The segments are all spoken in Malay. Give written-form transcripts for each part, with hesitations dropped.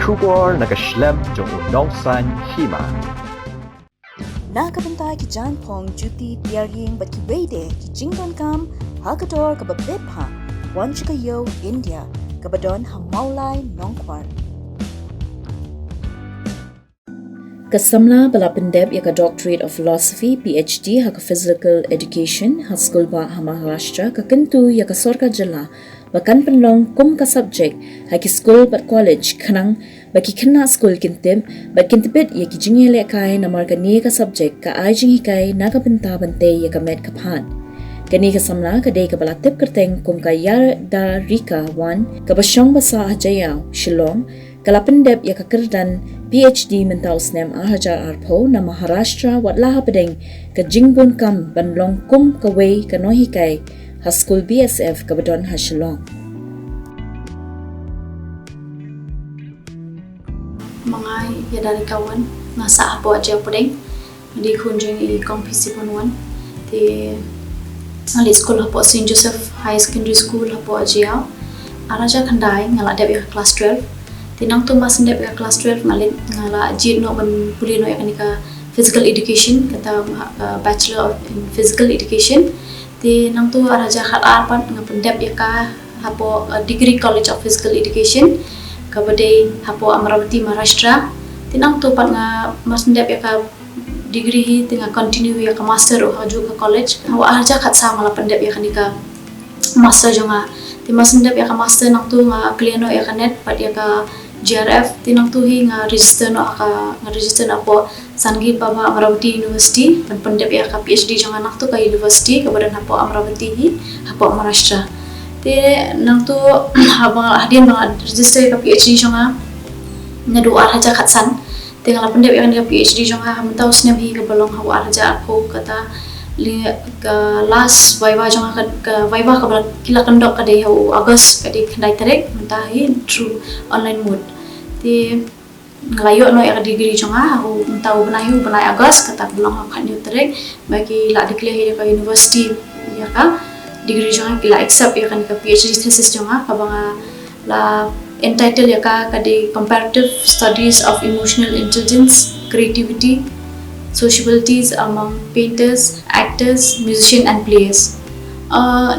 Shubor nakaslem jong unongsan hima. Nakabantay ki John Pong Juti Tiaring bat ki Wede ki Jingdon Kam Hakador kababebha Wan Chikayo India kabadon hamaulay nongkwar. Kasamla balapendeb yaka Doctorate of Philosophy PhD haka Physical Education ha School ba ha Maharashtra kakentu yaka Sorka Jala bakan penlong kum ka subject haki school bat college kanang baki kena school kintip bat kintipit yaki jingele kai namar ka ni ka subject ka ai jingi kai naga benta bante yaka med kaphan kani ka samla ka dei ka balatip kerteng kum ka yar da rika wan ka basyong basa hajaya Shillong kalapendeb yaka kerdan PhD mentau snem ahajar arpo na Maharashtra wat laha pedeng ka jingbun kam banlong kum ka wei ka nohi kai ha school BSF ka badon ha Shillong. Mga ya dari kawan ngasa apo aja pedeng di kunjung I kompetisi panuan di ngali school apo St. Joseph High Secondary School apo aja araja kandai ngala deb ya class 12 tinang tu mas ndep ya class 12 ngala jid no ban puli no ya kanika physical education kata bachelor in physical education tinang tu araja khat arpan ngapendep ya ka hapo degree college of physical education kabade hapo Amravati Maharashtra tinang tu pat nga mas ndep ya ka degree hi tinga continue ya ka master o haju ka college hawa araja khat sa ngala pendep ya kanika master jonga ti mas ndep ya ka master nang tu nga clear no ya ka net pat ya ka JRF tinang tu hi nga register no aka nga register na po Sangit Baba Amravati University dan pendep ya ka PhD jangan nak tu ka university ka badan hapo Amravati hi hapo Maharashtra te nang tu habang hadin bang register ka PhD jangan ngadu arhaja khatsan te ngala pendep ya ka PhD jangan hamtau snem hi ka balong hawa arhaja ko kata li ka last viva jangan ka viva ka kila kendok ka dei hau August ka dei kandai tarek mentahi through online mode ti ngalayo no ya degree jangan hau mentau benai August kata belong kan new tarek bagi la declare ka university ya ka degree jangan kila accept ya kan ka PhD thesis jangan ka banga la entitled ya ka dei comparative studies of emotional intelligence creativity sociabilities among painters, actors, musicians and players.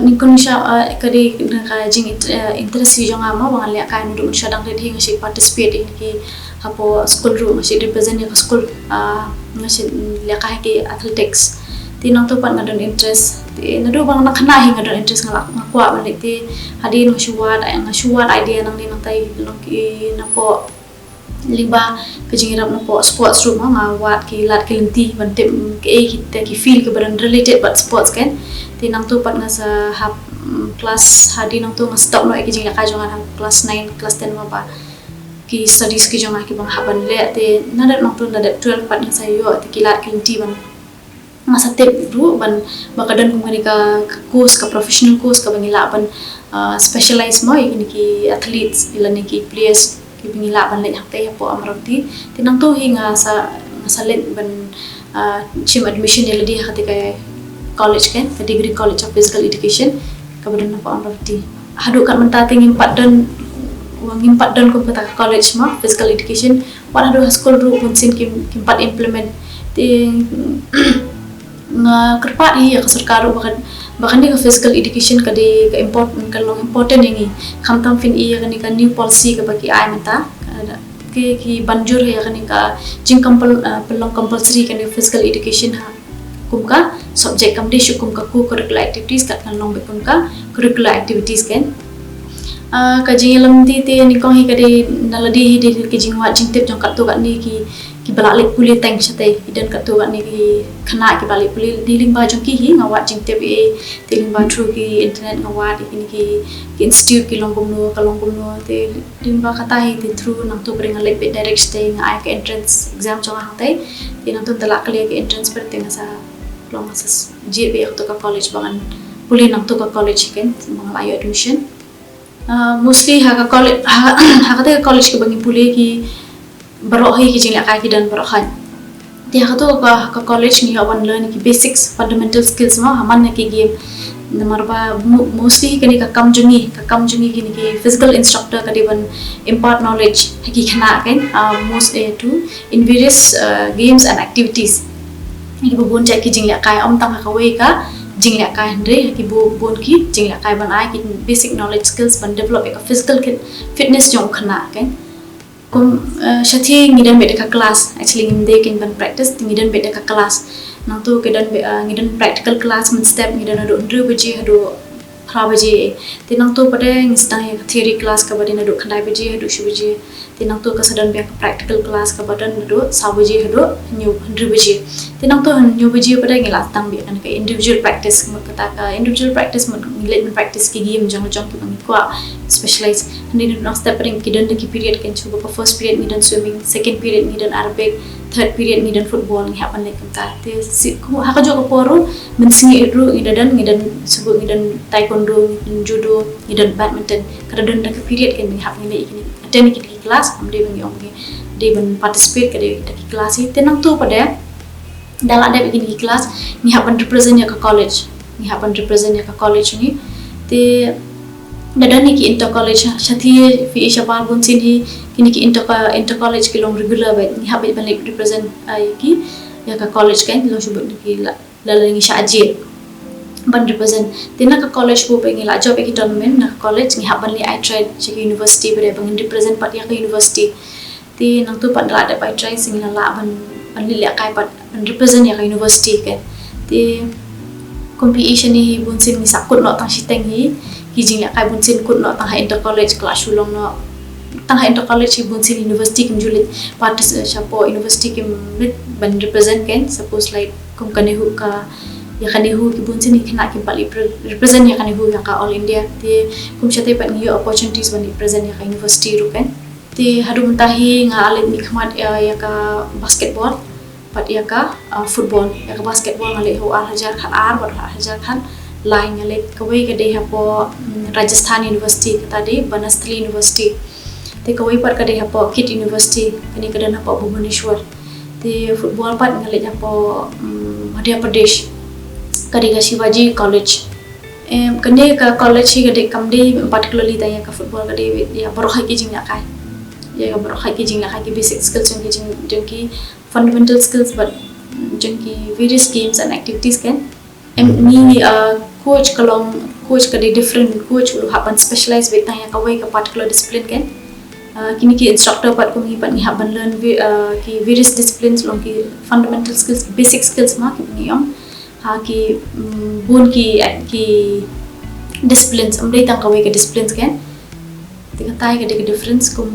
Nikon siya kadi nakajing interest yung ama bang liya kain doon siya dang ready ngasi participate in ki hapo school room ngasi represent yung school ngasi liya kain ki athletics. Tinang tu pan ngadon interest. Nado bang nakanahi ngadon interest ngakwa balik ti hadin ngasuwat idea nang dinang tay ki napo liba kejingirap na po sports room nga wat ki lat kilenti bantim ki kita ki feel ke badan related but sports kan tinang tu pat nga sa hap class hadi nang tu nga stop no ki jinga ka jongan class 9 class 10 ma pa ki studies ki jonga ki bang haban le te nadat nang tu nadat 12 pat nga sayo te ki lat kilenti ban nga sa tip ru ban bakadan kung ka course ka professional course ka bangila ban specialize mo ki athletes ilan ki players pingila ban le hakte po Amravati tinang to hinga sa let ban chim admission nila di hakte kay college kan ka degree college of physical education kabadan na po Amravati hadu kat mentating impat dan ko kata college ma physical education wan hadu school ru pun sin kimpat implement ting nga kerpat iya ka sarkaro bahkan di physical education ka di ka important ini kamtam fin iya kan ka new policy ka bagi ai mata ki banjur ya kan ka jing pelong compulsory kan physical education ha kumka subject kam di syukum ka curricular activities ka kan long bekum ka curricular activities kan ka jing lam ti ni kong hi ka di naladi di ki jing wat jing tip jong ka tu ka ni ki balalik puli tank chate idan ka tu ni ki khana ki balik puli dealing ba jong ki hi ngawat jing tip dealing ba through ki internet ngawat ki institute ki longgum no te din ba kata hi ti through nang tu bring a little bit direct stay nga ai ka entrance exam jong ha tai ti nang tu talak kali ki entrance per te sa long asas jib ya tu ka college bangan puli nang tu ka college ken mga ayo admission mostly ha ka college ha ka college ki bangi puli ki barohi ki jing akaki dan barohan dia ka to ka college ni awan learn ki basics fundamental skills ma haman na ki game namarba mostly kini kakam jungi kini ki physical instructor kadi ban impart knowledge haki khana kan most to in various games and activities ni bon jai ki jingla kai om tang ka wei ka jingla kai hndre haki bon ki jingla kai ban ai ki basic knowledge skills ban develop ka physical fitness jong khana kan kum shathi ngidan be ka class actually nginde kin ban practice ngidan be ka class nang tu kedan ngidan practical class men step ngidan ado 2 baje ado 3 baje te nang tu pada ngistang ya theory class ka badin ado khandai baje ado 7 baje te nang tu ka sadan be practical class ka badan ado 7 baje ado new 100 baje te nang tu new baje pada ngila tang be kan ka individual practice kata ka individual practice men ngilet men practice ki game jang ki bang ko specialize ni nang step ring kidan ki period kan chuba ka first period ngidan swimming second period ngidan arabic third period ngidan football ngi hapan lek ka te si ko ha ka jo ko poru men singi ru ngidan subu ngidan taekwondo ngidan judo ngidan badminton kada don ka period kan ngi hapan lek ini attend ki kelas amde bangi ongi de ban participate kada ki kelas te nang tu pada dalam ada begini kelas ngi hapan represent ya ka college ni te dadani ki inter college shathi fi ishabar bun sin hi kini ki inter college ki long regular ba ni habai ban represent ai ki ya ka college kan lo shubut ki la ngi shaji ban represent tina ka college ko pe ngi la job ki tournament na college ngi haban li I tried chi university ba ban represent pat ya ka university ti nang tu pat la da pai try sing la ban li la kai pat represent ya ka university kan ti competition ni bun sin mi sakut no tang siteng hi ki jing la kai bun sin kut no tang inter college class ulong no tang inter college hi bun sin university kim julit participate chapo university kim ban represent kan suppose like kum kane hu ka ya kane hu ki bun sin ni khna kim pali represent ya kane hu ya ka all india te kum chate pat ni opportunities ban represent ya ka university ru kan te hadu muntahi nga alit ni khmat ya ka basketball pat ya ka football ya ka basketball ngale ho hajar khan bat hajar khan lain ngale kawai ka de hapo Rajasthan University tadi Banasthali University te kawai par ka de hapo Kit University kini kadan hapo Bhubaneswar te football pat ngale hapo Madhya Pradesh kadiga Shivaji College kene ka college hi gade kamde particularly ta ya ka football gade ya barokhai ki jingla kai ya ka barokhai ki jingla kai ki basic skills jong ki fundamental skills but jong ki various games and activities kan ni coach kade different coach lu hapan specialize be ta ya ka way ka particular discipline kan kini ki instructor pat ko hi pat ni haban learn ki various disciplines long ki fundamental skills basic skills ma ki ni yom ha ki bun ki disciplines amdai tang ka way ka disciplines kan tinggal tay ka difference ko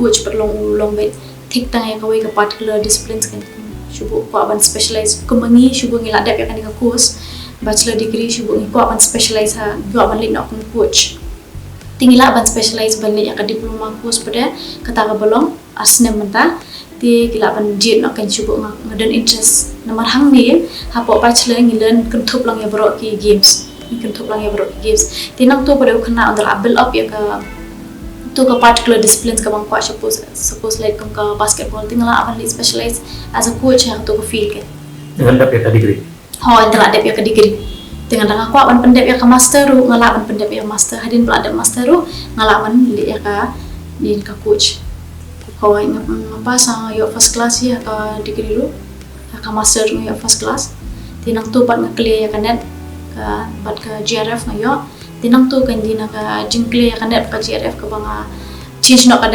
coach pat long be thik tang ya ka way ka particular disciplines kan shubu ko aban specialize ko mangi shubu ngi ladap ya kan ka course bachelor degree shubu ngi ko aban specialize ha go aban lit nok coach tingila aban specialize ban ya ka diploma course pada kata ka bolong asne menta ti kila ban jit nok kan shubu ngadan interest nomor hang ni hapo bachelor ngi learn kan thup lang ya bro ki games ni kan thup lang ya bro ki games tinang tu pada kena under build up ya ka tu ka particular disciplines ka bang kwa suppose like ka basketball tingala aban li specialize as a coach ha tu ka feel ke Dengan dap ya ka degree. Tingala dap ya ka degree dengan dang aku aban pendep ya ka master ru ngalaban pendep ya master hadin pelada master ru ngalaban li ya ka ni ka coach hoi ngapa sang yo first class ya ka degree ru ka master ru ya first class tinang tu pat ngakle ya ka net ka pat ka GRF ngayo tinang tu kan dina ka jingkle ya kan ka GRF ka banga change no ka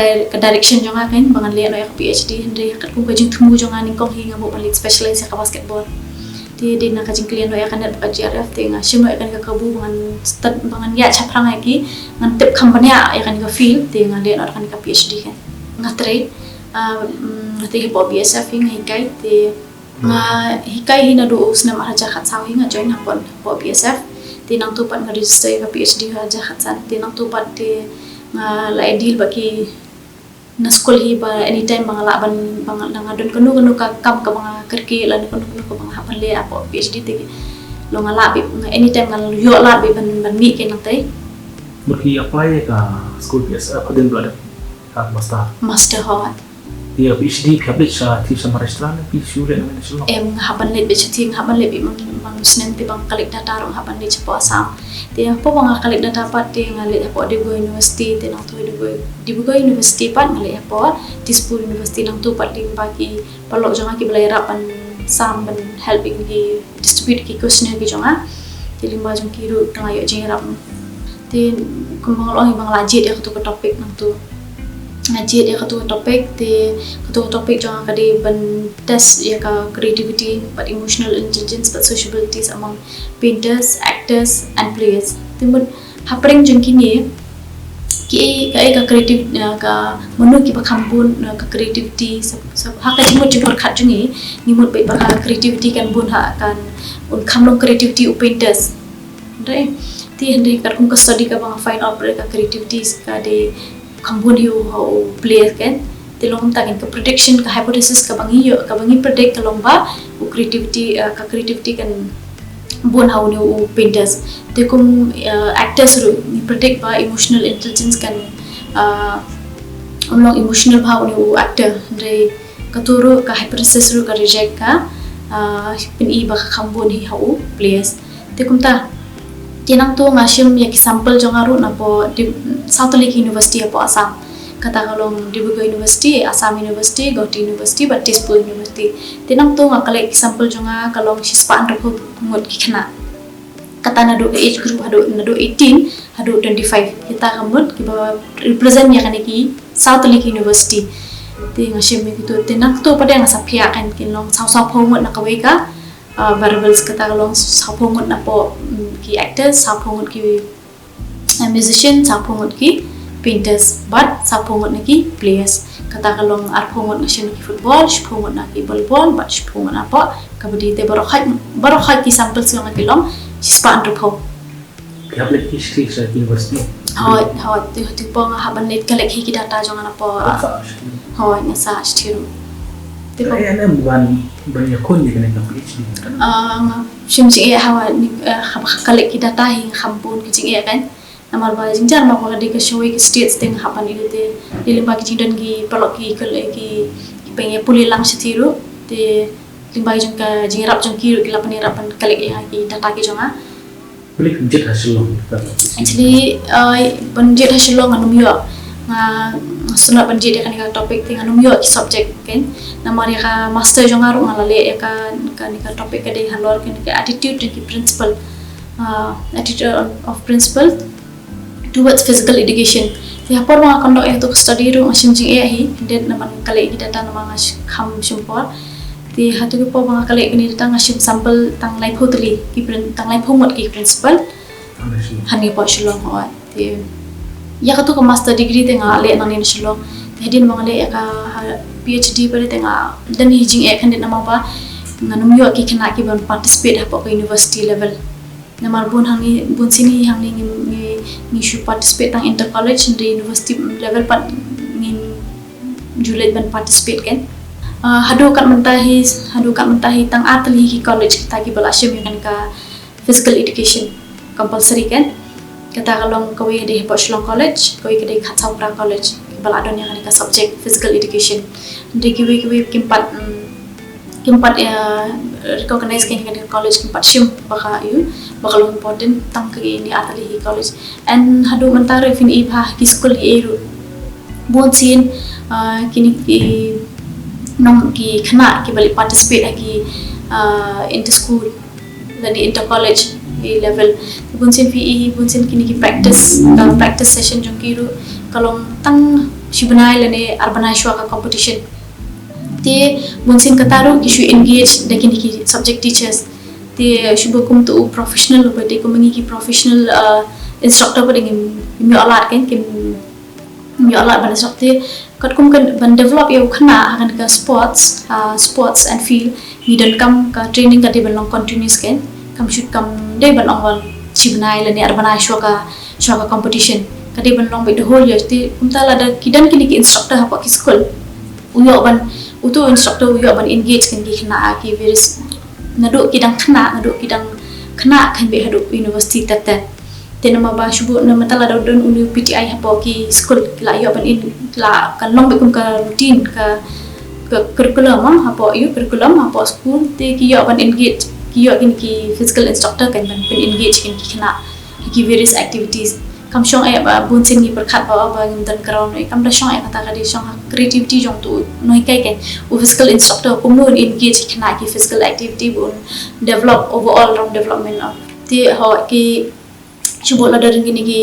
direction jonga kan banga le no ya PhD hende ka kum ka jing thumu jonga ni kong hinga bo balik specialize ya ka basketball ti dina ka jingkle no ya kan ka GRF te nga shimo ya kan ka kabu bangan start bangan ya chaprang ki ngan tip company ya kan ka field te nga le no kan ka PhD kan ngatre te bo BSF hinga hikai te nga hikai hina do usna maharaja khat saw hinga join hapon bo BSF tinang tu pat register ka PhD raja khatsan tinang tu pat ti la ideal baki na school hi ba anytime bangala ban nangadon kanu ka kam ka banga kerki lan kanu ka banga hapan le apo PhD ti lo ngala bi anytime ngal yo la bi ban mi ke nang tai Berki apply ka school biasa apa dan belada ka master hot di dia PhD public sa ti sama restoran pi sure na national em haban let be chating haban let be mang snen te bang kalik data rong haban let chapo asam te po bang kalik data pat te ngale po de go university te nang tu de go university pat ngale po Dispur university nang tu pat dim bagi palok janga ki belai rapan sam ban helping ki distribute ki questionnaire ki janga te limba jong ki ru tang ayo jing ram te kumbang lo bang lajit ya tu topik nang tu ngajit ya ketua topik jangan kadi ban test ya ka creativity but emotional intelligence but sociabilities among painters, actors and players. Timbun hapring jeng kini ki ka creative ka menu ki pakampun ka creativity haka jemut jemput khat jungi nimut bai ka creativity kan bun ha kan un kamlong creativity u painters. Ndai ti hende kat kum ka study ka bang fine art ka creativities ka de kambun hiu how players kan tilong tagin ke prediction ke hypothesis ke bangi predict ke lomba creativity kan bun how new painters te kum actors ru ni predict ba emotional intelligence kan long emotional how new actor re katuru ka hypothesis ru ka reject ka pin I ba kambun hi how players te kum ta tinang tu ngashim ya example jongaru na po di South Lake University po Assam kata kalong Dibrugarh University, Assam University, Gauhati University, but Dispur University. Tinang tu ngakale example jonga kalong sispa antar ngut kena kata nadu age group nadu 18 hadu 25 kita kamut kiba represent ya kan ki South Lake University. Ti ngashim gitu tinang tu pada ngasapia kan kinong sau pongut nakaweka variables kata kalong sapungut na po ki actors sapungut ki musician sapungut ki painters but sapungut na ki players kata kalong arpungut na siya ki football sapungut na ki volleyball but sapungut na po kabadi te barokhat ki samples yung kilong sispa andro po public history sa university hoy tu po nga haban net kalek hi data jong na po hoy nasa stiru Kaya na bukan banyak kon di kena PhD. Simsing hawa ni kalik kita tahi kampun kicing kan. Namal ba jingjar ma ko di ke show ke states teng hapan ini te limba kicing dan ki pelok ki ki pengen puli lang setiru te limba jing ka jingrap jong ki lapan rapan kalik ya ki data ki jonga. Beli jet hasil lo. Actually banjit hasil lo nganum yo nga sunat banjit ya kan ka topik ting nganum yo ki subject kan. Nama dia ka master jongaru ngalale ya ka topik ka de halor kan ka attitude dan ki principle attitude of principle towards physical education ti hapor ma kondok ya tu study ru macam jing hi den naman kale kita data nama kham sumpor ti hatu ko ba kale ni data ngashim sample tang lai photli ki tang lai phomot ki principle hani po shilong ho ti ya ka tu ko master degree te ngale nang ni shilong hedin mangale ya ka PhD pada tengah dan hijing kan nama apa nganum yo ki kena ki ban participate apa ke university level nama bun hangi bun sini hangi ni should participate tang inter college di university level pat ngin julet ban participate kan hadu kat mentahi tang atli ki college kita ki balashim kan ka physical education compulsory kan kata kalong kawai di Bachelor College kawai kedai Khatsau Pra College baladon yang ada subject physical education di kiwi kimpat ya recognize kan dengan college kimpat shim bakal important tang ke ini atali college and hadu mentare fin ibah ki school eru bonsin kini ki nom ki khana ki bali participate lagi inter school lagi inter college level bunsin kini ki practice session jong kiru kalong tang shibnai lene urbanized shwa ka competition te bunsin kataru ki shu engage de kini ki subject teachers te shubukum tu professional ba de ko mangi ki professional instructor ba ding mi alat kan kim mi alat ban instructor kat kum kan ban develop ya khana akan ka sports and field mi dan kam ka training ka de ban long continuous kan kam should kam de ban ongwal chibnai lene urbanized shwa ka competition kadi ban long by the whole year ti kumtala da kidan kini ki instructor ha ki school uyo ban utu instructor uyo ban engage kan ki khana ki virus nadu kidang khana kan be hadu university tata tenama ba shubu na matala da don unu PTI ha ki school la yo ban in la kan long be kum ka routine ka curriculum hapo school te ki yo ban engage ki yo ki physical instructor kan ban engage ki kena ki various activities kam shong ai ba bun sin ni perkhat ba dan ground ai kam da shong ai kata kadi shong creativity jong tu noi kai kan physical instructor kum no engage kena ki physical activity bun develop overall round development of te ho ki chubo la daring ki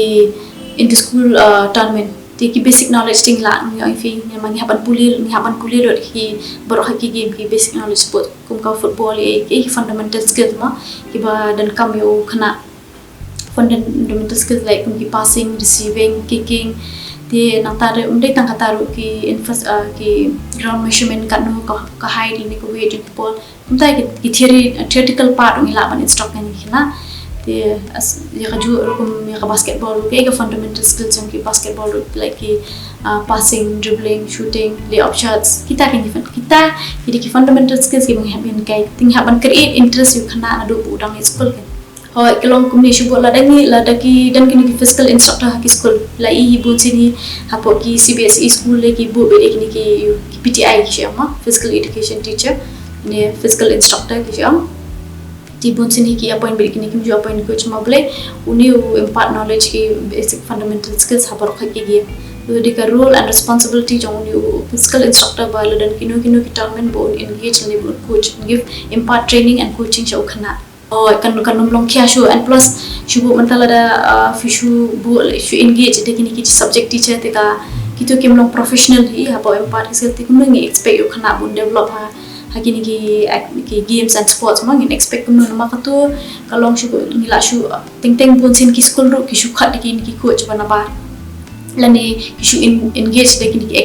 in the school tournament te ki basic knowledge ting la ngai fi ni mang haban puli ro ki baro ki game ki basic knowledge sport kum ka football ki fundamental skills ma ki ba dan kam yo kena fundamental skills like ki passing receiving kicking te nang tare tang kataru ki ki ground measurement kan no ka height ni ko weight ki ball umtai ki theoretical part ngi la ban instruct ni kena te ya ju kum ya basketball ke fundamental skills yang ki basketball like ki passing dribbling shooting layup shots kita kan kita jadi ki fundamental skills ki menghaban kai ting haban create interest yu khana adu budang school kan hoi kelong kumni shubo la daki dan kini physical instructor ki school la I bun sini hapo ki CBSE school le ki bu be kini ki PTI ki shama physical education teacher ne physical instructor ki shama di bun sini ki appoint be kini ki appoint coach mable uni impart knowledge ki basic fundamental skills hapo ki gi di ka role and responsibility jong uni physical instructor ba la dan kino ki tournament bo engage ni bo coach give impart training and coaching show khana kan long kia shu and plus shu bu mentala da fishu bu shu engage de kini ki subject teacher te ka kito kim long professional hi hapo impart skill te kum ngi expect yo khana bun develop ha kini ki games and sports ma ngin expect kum no ma ka to kalong shu ngila shu ting bun sin ki school ro ki shu khat de kini ki coach bana ba lani ki shu engage de kini ki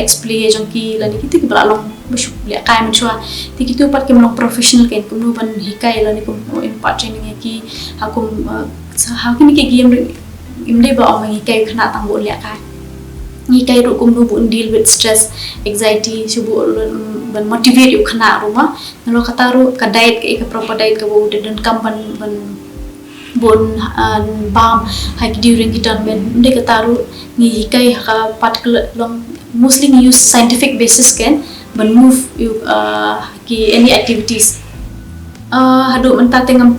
explain jong ki lani ki tik bala long besuk lihat kai menchua ti kitu pat kim long professional kan kum no ban hikai lani kum impart training ki hakum hakim ki game imde ba ong hikai khana tang bo lihat kai ni kai ru kum no bun deal with stress anxiety subu ban motivate yu khana ruma nalo kata ru ka diet ka proper diet ka bo dan kam ban bon bam hak during ki tournament inde kata ru ni hikai ka particular long mostly use scientific basis kan ban move you ki any activities hadu mentate ngam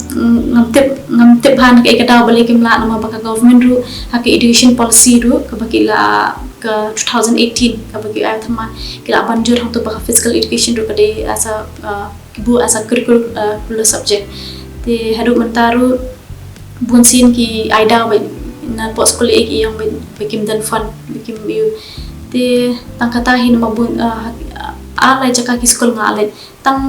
tip han ke kata balik kimla nama baka government ru hak education policy ru ke bakila ke 2018 ke bagi thama kila banjur hang tu baka physical education ru kade asa kibu asa curricular subject te hadu mentaru bunsin ki aida na po school ek yang bikim dan fun bikim you te tang kata hin mabun alai jaka ki school ngalai tang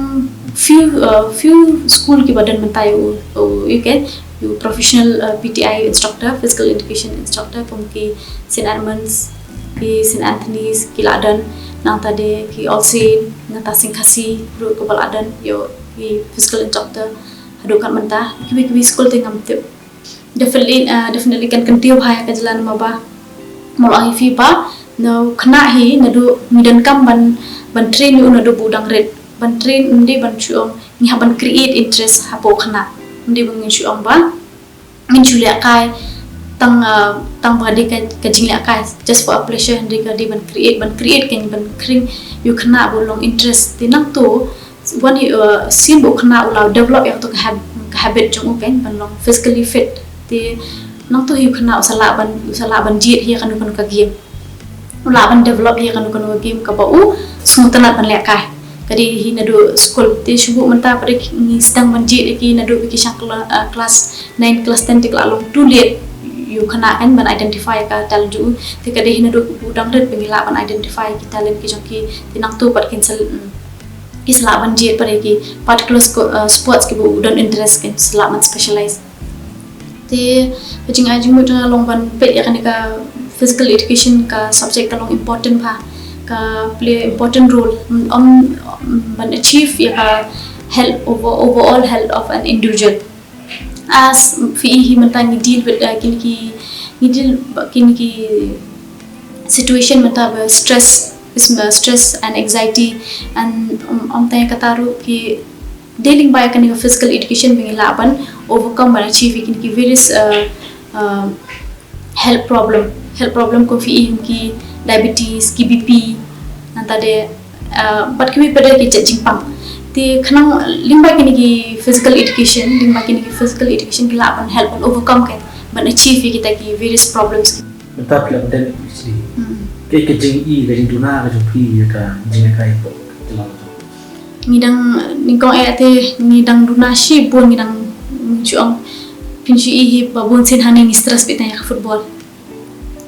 few school ki badan mentai you can you professional PTI instructor physical education instructor pum ki St. Edmunds ki St. Anthony's ki Ladan nang tade ki Olsen nata Singkasi ru ko Ladan yo ki physical instructor hadu kan mentah ki school te ngam tip definitely kan kentiu hai ka jalan maba mulai fi pa no khna hi nadu midan kam ban train yu nadu budang red ban train ndi ban chuong ni ban create interest hapo khna ndi bang chuong ba min chulia kai tang bade ka jinglia kai just for a pleasure ndi ka di ban create kan ban kring yu khna bolong interest tinang to one sin bo khna ulau develop ya to habit jong kan ban long physically fit ti nang to yu khna usala ban jit hi kan ka game ula ban develop hi kan game ka ba smutana ban lek kai kadi hi nadu school ti shubu menta pare ni sedang banjit ki nadu ki sang kelas 9 kelas 10 tik lalong tu liat you khana kan ban identify ka talent ju ti kadi hi nadu udang red pengila ban identify ki talent ki jong ki tinang tu pat cancel ki sala banjit pare ki particular sports ki bu don interest kan sala man specialize ti pajing ajing mo long ban pe ya kan ka physical education ka subject kalong important pa ka play important role on achieve ya help overall health of an individual as fi hi mentang deal with kini situation mata stress and anxiety and tanya kataru ki dealing by kini physical education bengilaban overcome and achieve kini various health problem ko fi ki diabetes ki BP nanta de but kami pada kita jimpang ti khanang limba kini ki physical education kila akan help and overcome kan but achieve kita ki various problems Mentap lah dan PhD. Kayak kejeng kejeng tuna kejeng pi ka jeng kai po. ngidang ningkong ngidang dunashi bun ngidang juang pinju hi babun sin haning stress bitanya ka football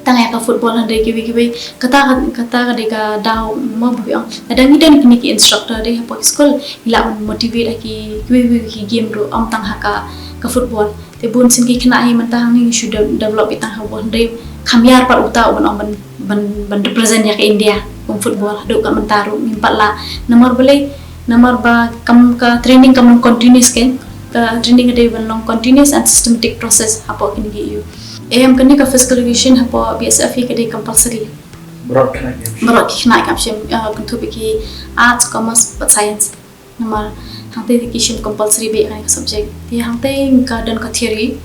tangaya ka football han dei kiwi kata deka daw mo biang adang ngidang kini ki instructor dei ha school ila motivate ki kiwi game ro am tang ha ka football te bun sin ki kena hi mantang ni should develop bitang ha bon dei khamyar par uta ban represent ya ke India kum football do ka mentaru nimpat la nomor ba kam ka training kam continuous kan ka training ada ban long continuous and systematic process apa kini gi you kini ka physical education apa BSF ke de compulsory Berat kena kam shem kuntu biki arts commerce but science nomor hangte education compulsory be ka subject ti hangte ka dan ka theory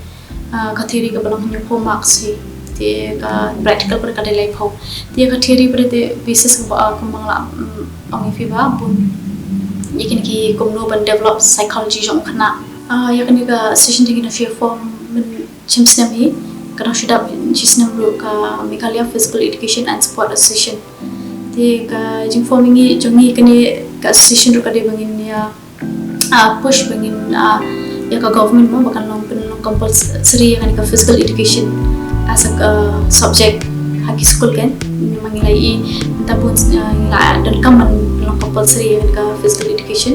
ka balang nyu ko marks hi ti ka practical per ka de life ho ti ka theory per de basis ka mangla ang fi ba bun yakin ki kumno ban develop psychology jong khana yakin ka session tingin na fear form chimsnam hi kadang sudah chisnam ru ka Meghalaya Physical Education and Sport Association ti ka jing forming hi jongi kini ka association ru ka de bangin ya push bangin ya ka government mo bakan long compulsory yakin ka physical education as a subject haki school kan mangilai tapos dan kaman long compulsory yakin ka physical education